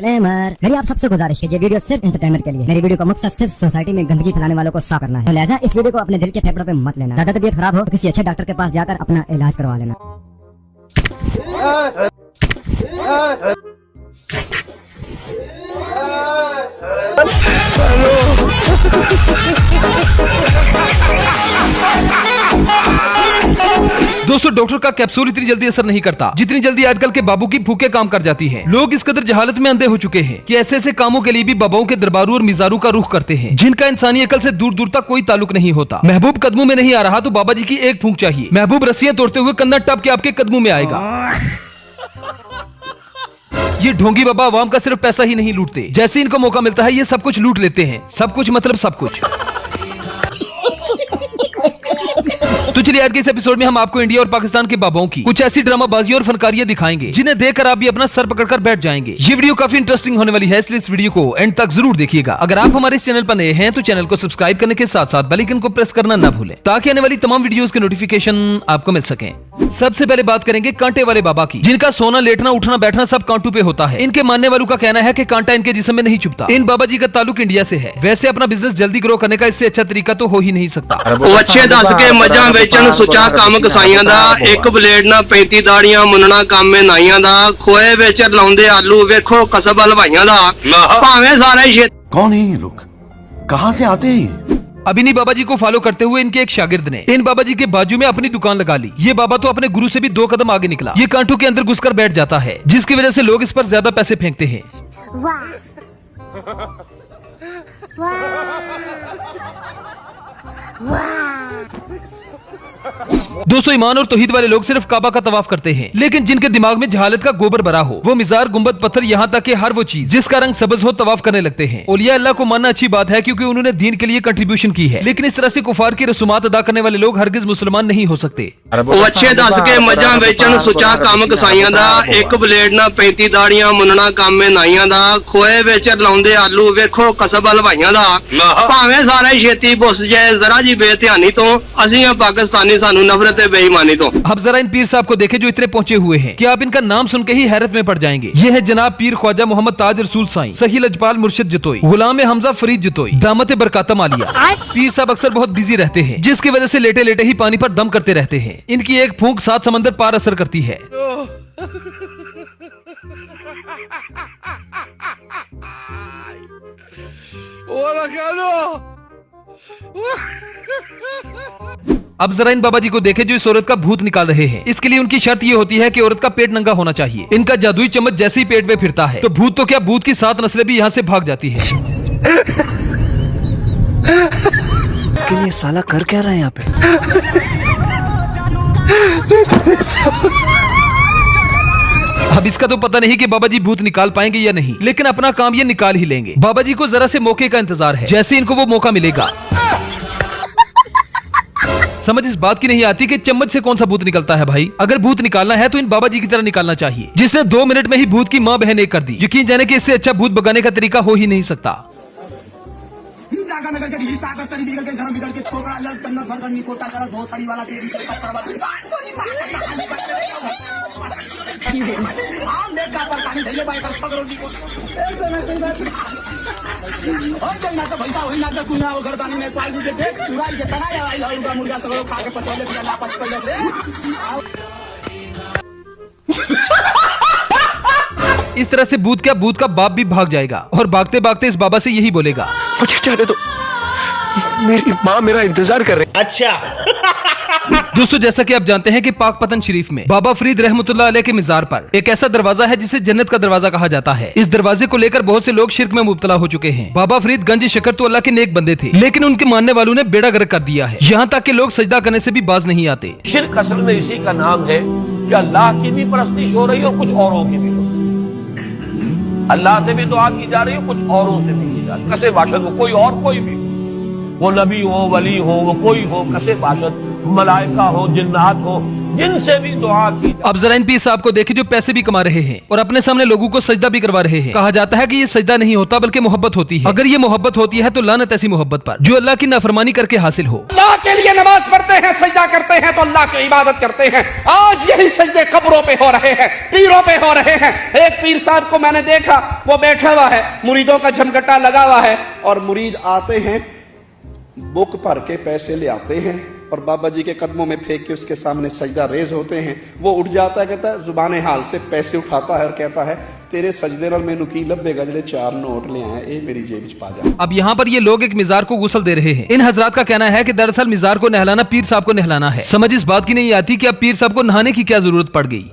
Disclaimer, मेरी आप सबसे गुजारिश है, ये वीडियो सिर्फ एंटरटेनमेंट के लिए। मेरी वीडियो का मकसद सिर्फ सोसाइटी में गंदगी फैलाने वालों को साफ करना है, तो लिहाजा इस वीडियो को अपने दिल के फेफड़ों पे मत लेना। ज्यादा तबीयत खराब हो तो किसी अच्छे डॉक्टर के पास जाकर अपना इलाज करवा लेना। दोस्तों, डॉक्टर का कैप्सूल इतनी जल्दी असर नहीं करता जितनी जल्दी आजकल के बाबू की फूके काम कर जाती हैं। लोग इस कदर जहालत में अंधे हो चुके हैं कि ऐसे ऐसे कामों के लिए भी बाबाओं के दरबारों और मिजारों का रुख करते हैं, जिनका इंसानी अकल से दूर दूर तक कोई ताल्लुक नहीं होता। महबूब कदमों में नहीं आ रहा तो बाबा जी की एक फूंक चाहिए। महबूब रस्सियां तोड़ते हुए कंधा टप के आपके कदमों में आएगा। ये ढोंगी बाबा आवाम का सिर्फ पैसा ही नहीं लूटते, जैसे इनको मौका मिलता है ये सब कुछ लूट लेते हैं। सब कुछ मतलब सब कुछ। तो चलिए आज के इस एपिसोड में हम आपको इंडिया और पाकिस्तान के बाबाओं की कुछ ऐसी ड्रामाबाजी और फनकारियां दिखाएंगे जिन्हें देखकर आप भी अपना सर पकड़कर बैठ जाएंगे। ये वीडियो काफी इंटरेस्टिंग होने वाली है, इसलिए इस वीडियो को एंड तक जरूर देखिएगा। अगर आप हमारे इस चैनल पर नए हैं तो चैनल को सब्सक्राइब करने के साथ साथ बेल आइकन को प्रेस करना न भूलें, ताकि आने वाली तमाम वीडियोस के नोटिफिकेशन आपको मिल सके। सबसे पहले बात करेंगे कांटे वाले बाबा की, जिनका सोना, लेटना, उठना, बैठना सब कांटों पे होता है। इनके मानने वालों का कहना है कि कांटा इनके जिस्म में नहीं चुभता। इन बाबा जी का ताल्लुक इंडिया से है। वैसे अपना बिजनेस जल्दी ग्रो करने का इससे अच्छा तरीका तो हो ही नहीं सकता। अच्छे दस के मझा बेचन सुचा काम कसाइयां दा, एक ब्लेड ना 35 दाड़ियां मुन्नना काम में नाइयां दा, खोए बेच लाउंदे आलू वेखो कसब हलवाइयां दा, भावें सारे कौन है ये लोग, कहां से आते हैं? अभी बाबा जी को फॉलो करते हुए इनके एक शागिर्द ने इन बाबा जी के बाजू में अपनी दुकान लगा ली। ये बाबा तो अपने गुरु से भी 2 कदम आगे निकला। ये कांटों के अंदर घुसकर बैठ जाता है, जिसकी वजह से लोग इस पर ज्यादा पैसे फेंकते हैं। दोस्तों, ईमान और तौहीद वाले लोग सिर्फ काबा का तवाफ करते हैं, लेकिन जिनके दिमाग में जहालत का गोबर भरा हो, वो मिजार, गुंबद, पत्थर, यहाँ तक कि हर वो चीज जिसका रंग सब्ज हो तवाफ करने लगते हैं। औलिया अल्लाह को मानना अच्छी बात है, क्योंकि उन्होंने दीन के लिए कंट्रीब्यूशन की है, लेकिन इस तरह से कुफार की रसूमात अदा करने वाले लोग हरगिज मुसलमान नहीं हो सकते। अच्छे दस के मझा बेचन सुचा काम कसाइयां दा, एक ब्लेड ना 35 दाड़ियां मुन्नना काम में नाइयां दा, खोए बेच लाउंदे आलू वेखो कसब हलवाइयां दा, भावें सारे छेती बुस जाए जरा जी बेध्यानी तो असीं पाकिस्तानी सानू नफरत बेईमानी तो। अब जरा इन पीर साहब को देखें जो इतने पहुंचे हुए हैं कि आप इनका नाम सुन के ही हैरत में पड़ जाएंगे। ये है जनाब पीर ख्वाजा मोहम्मद ताज रसूल साईं सही लजपाल मुर्शिद जतोई, गुलाम हमजा फरीद जतोई, दामत बरकातम आलिया। पीर साहब अक्सर बहुत बिजी रहते हैं, जिसकी वजह से लेटे लेटे ही पानी पर दम करते रहते हैं। इनकी एक फूंक 7 समंदर पार असर करती है। अब जरा इन बाबा जी को देखें जो इस औरत का भूत निकाल रहे हैं। इसके लिए उनकी शर्त ये होती है कि औरत का पेट नंगा होना चाहिए। इनका जादुई चम्मच जैसे ही पेट में फिरता है तो भूत तो क्या, भूत की 7 नस्लें भी यहाँ से भाग जाती है। लेकिन ये साला कर क्या रहा है यहाँ पे? अब इसका तो पता नहीं कि बाबा जी भूत निकाल पाएंगे या नहीं, लेकिन अपना काम ये निकाल ही लेंगे। बाबा जी को जरा से मौके का इंतजार है, जैसे इनको वो मौका मिलेगा। समझ इस बात की नहीं आती कि चम्मच से कौन सा भूत निकलता है भाई। अगर भूत निकालना है तो इन बाबा जी की तरह निकालना चाहिए, जिसने 2 मिनट में ही भूत की माँ बहन एक कर दी। यकीन जाने कि इससे अच्छा भूत भगाने का तरीका हो ही नहीं सकता। इस तरह से भूत क्या, भूत का बाप भी भाग जाएगा और भागते भागते इस बाबा से यही बोलेगा, मुझे जाने दो, मेरी माँ मेरा इंतजार कर रही है। अच्छा दोस्तों, जैसा कि आप जानते हैं कि पाक पतन शरीफ में बाबा फरीद रहमतुल्लाह अलैह के मिजार पर एक ऐसा दरवाजा है जिसे जन्नत का दरवाजा कहा जाता है। इस दरवाजे को लेकर बहुत से लोग शिर्क में मुब्तला हो चुके हैं। बाबा फरीद गंज शकर तो अल्लाह के नेक बंदे थे, लेकिन उनके मानने वालों ने बेड़ा गर्क कर दिया है। यहाँ तक कि लोग सजदा करने से भी बाज नहीं आते। शिर्क असल में इसी का नाम है कि अल्लाह की भी परस्तिश हो रही हो, कुछ औरों की भी हो रही। अल्लाह से भी दुआ की जा रही हो, कुछ औरों से भी की जा रही। कसे बाशत वो कोई और कोई भी, वो नबी हो, वली हो, वो कोई हो, कसे बाशत मलाइका हो, जिन्नात हो, जिनसे भी दुआ की। अब जरा इन पीर साहब को देखिए जो पैसे भी कमा रहे हैं और अपने सामने लोगों को सजदा भी करवा रहे हैं। कहा जाता है कि ये सजदा नहीं होता बल्कि मोहब्बत होती है। अगर ये मोहब्बत होती है तो लानत ऐसी मोहब्बत पर जो अल्लाह की नाफरमानी करके हासिल हो। अल्लाह के लिए नमाज पढ़ते हैं, सजदा करते हैं तो अल्लाह की इबादत करते हैं। आज यही सजदे कब्रों पे हो रहे हैं, पीरों पे हो रहे हैं। एक पीर साहब को मैंने देखा, वो बैठा हुआ है, मुरीदों का झमकट्टा लगा हुआ है और मुरीद आते हैं, बुक भर के पैसे ले आते हैं और बाबा जी के कदमों में फेंक के उसके सामने सजदा रेज होते हैं। वो उठ जाता है, कहता है जुबान हाल से पैसे उठाता है और कहता है तेरे सजदे नाल मैनू की लभेगा जिहड़े 4 नोट ले आए ए मेरी जेब च पा जा। अब यहाँ पर ये लोग एक मिजार को गुस्ल दे रहे हैं। इन हजरात का कहना है कि दरअसल मिजार को नहलाना पीर साहब को नहलाना है। समझ इस बात की नहीं आती कि अब पीर साहब को नहाने की क्या जरूरत पड़ गई।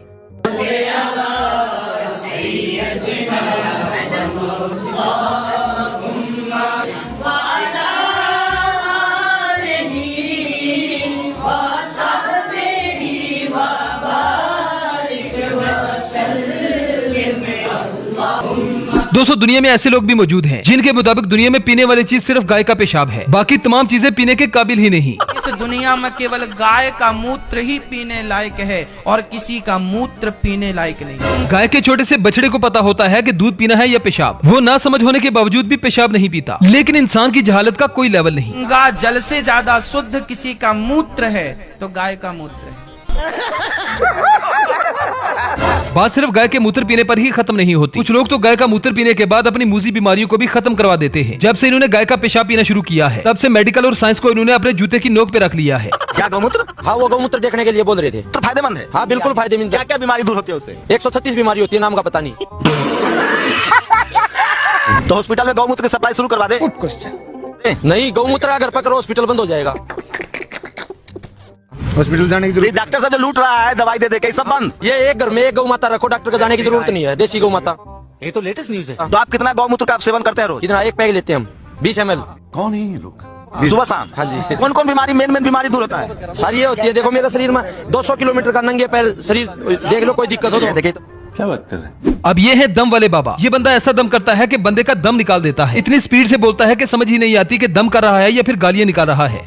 दोस्तों दुनिया में ऐसे लोग भी मौजूद हैं जिनके मुताबिक दुनिया में पीने वाली चीज सिर्फ गाय का पेशाब है, बाकी तमाम चीजें पीने के काबिल ही नहीं। इस दुनिया में केवल गाय का मूत्र ही पीने लायक है और किसी का मूत्र पीने लायक नहीं। गाय के छोटे से बछड़े को पता होता है कि दूध पीना है या पेशाब। वो ना समझ होने के बावजूद भी पेशाब नहीं पीता, लेकिन इंसान की जहालत का कोई लेवल नहीं। गंगा जल से ज्यादा शुद्ध किसी का मूत्र है तो गाय का मूत्र है। बात सिर्फ गाय के मूत्र पीने पर ही खत्म नहीं होती। कुछ लोग तो गाय का मूत्र पीने के बाद अपनी मूजी बीमारियों को भी खत्म करवा देते हैं। जब से इन्होंने गाय का पेशाब पीना शुरू किया है तब से मेडिकल और साइंस को इन्होंने अपने जूते की नोक पे रख लिया है। क्या गौमूत्र? हाँ वो गौमूत्र देखने के लिए बोल रहे थे। तो फायदेमंद है? हाँ बिल्कुल फायदेमंद। क्या क्या बीमारी दूर होती है उससे? 136 बीमारी होती है, नाम का पता नहीं। तो हॉस्पिटल में गौमूत्र की सप्लाई शुरू करवा दे। नहीं, गौमूत्र अगर पकड़ो हॉस्पिटल बंद हो जाएगा। हॉस्पिटल जाने की जरूरत? डॉक्टर से जो लूट रहा है दवाई दे के सब बंद। ये एक घर में एक गौ माता रखो, डॉक्टर का जाने की जरूरत नहीं है। देसी गौ माता। ये तो लेटेस्ट न्यूज है। तो आप कितना गौमूत्र का सेवन करते हैं रोज? कितना? एक पैक लेते हैं हम, 20 ml। कौन है ये लोग? सुबह शाम? हाँ जी। कौन कौन बीमारी मेन बीमारी दूर होता है? सारी ये होती है। देखो मेरे शरीर में 200 किलोमीटर का नंगे पैर शरीर, देख लो कोई दिक्कत हो तो। देखिए क्या बात कर रहे हैं? अब ये है दम वाले बाबा। ये बंदा ऐसा दम करता है कि बंदे का दम निकाल देता है। इतनी स्पीड से बोलता है कि समझ ही नहीं आती कि दम कर रहा है या फिर गालियां निकाल रहा है।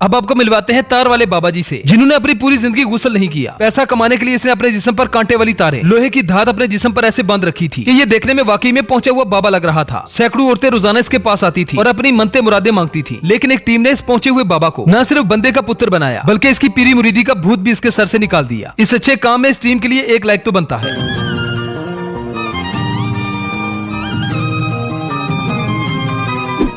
अब आपको मिलवाते हैं तार वाले बाबा जी से, जिन्होंने अपनी पूरी जिंदगी गुस्ल नहीं किया। पैसा कमाने के लिए इसने अपने जिस्म पर कांटे वाली तारें, लोहे की धात अपने जिस्म पर ऐसे बांध रखी थी कि ये देखने में वाकई में पहुंचा हुआ बाबा लग रहा था। सैकड़ों औरतें रोजाना इसके पास आती थी और अपनी मनते मुरादे मांगती थी, लेकिन एक टीम ने इस पहुंचे हुए बाबा को न सिर्फ बंदे का पुत्र बनाया बल्कि इसकी पीरी मुरीदी का भूत भी इसके सर से निकाल दिया। इस अच्छे काम में इस टीम के लिए 1 लाइक तो बनता है।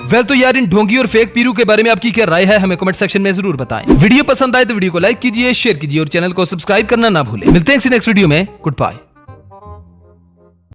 वेल तो यार इन ढोंगी और फेक पीरू के बारे में आपकी क्या राय है, हमें कमेंट सेक्शन में जरूर बताएं। वीडियो पसंद आए तो वीडियो को लाइक कीजिए, शेयर कीजिए और चैनल को सब्सक्राइब करना ना भूलें। मिलते हैं नेक्स्ट वीडियो में। Good bye.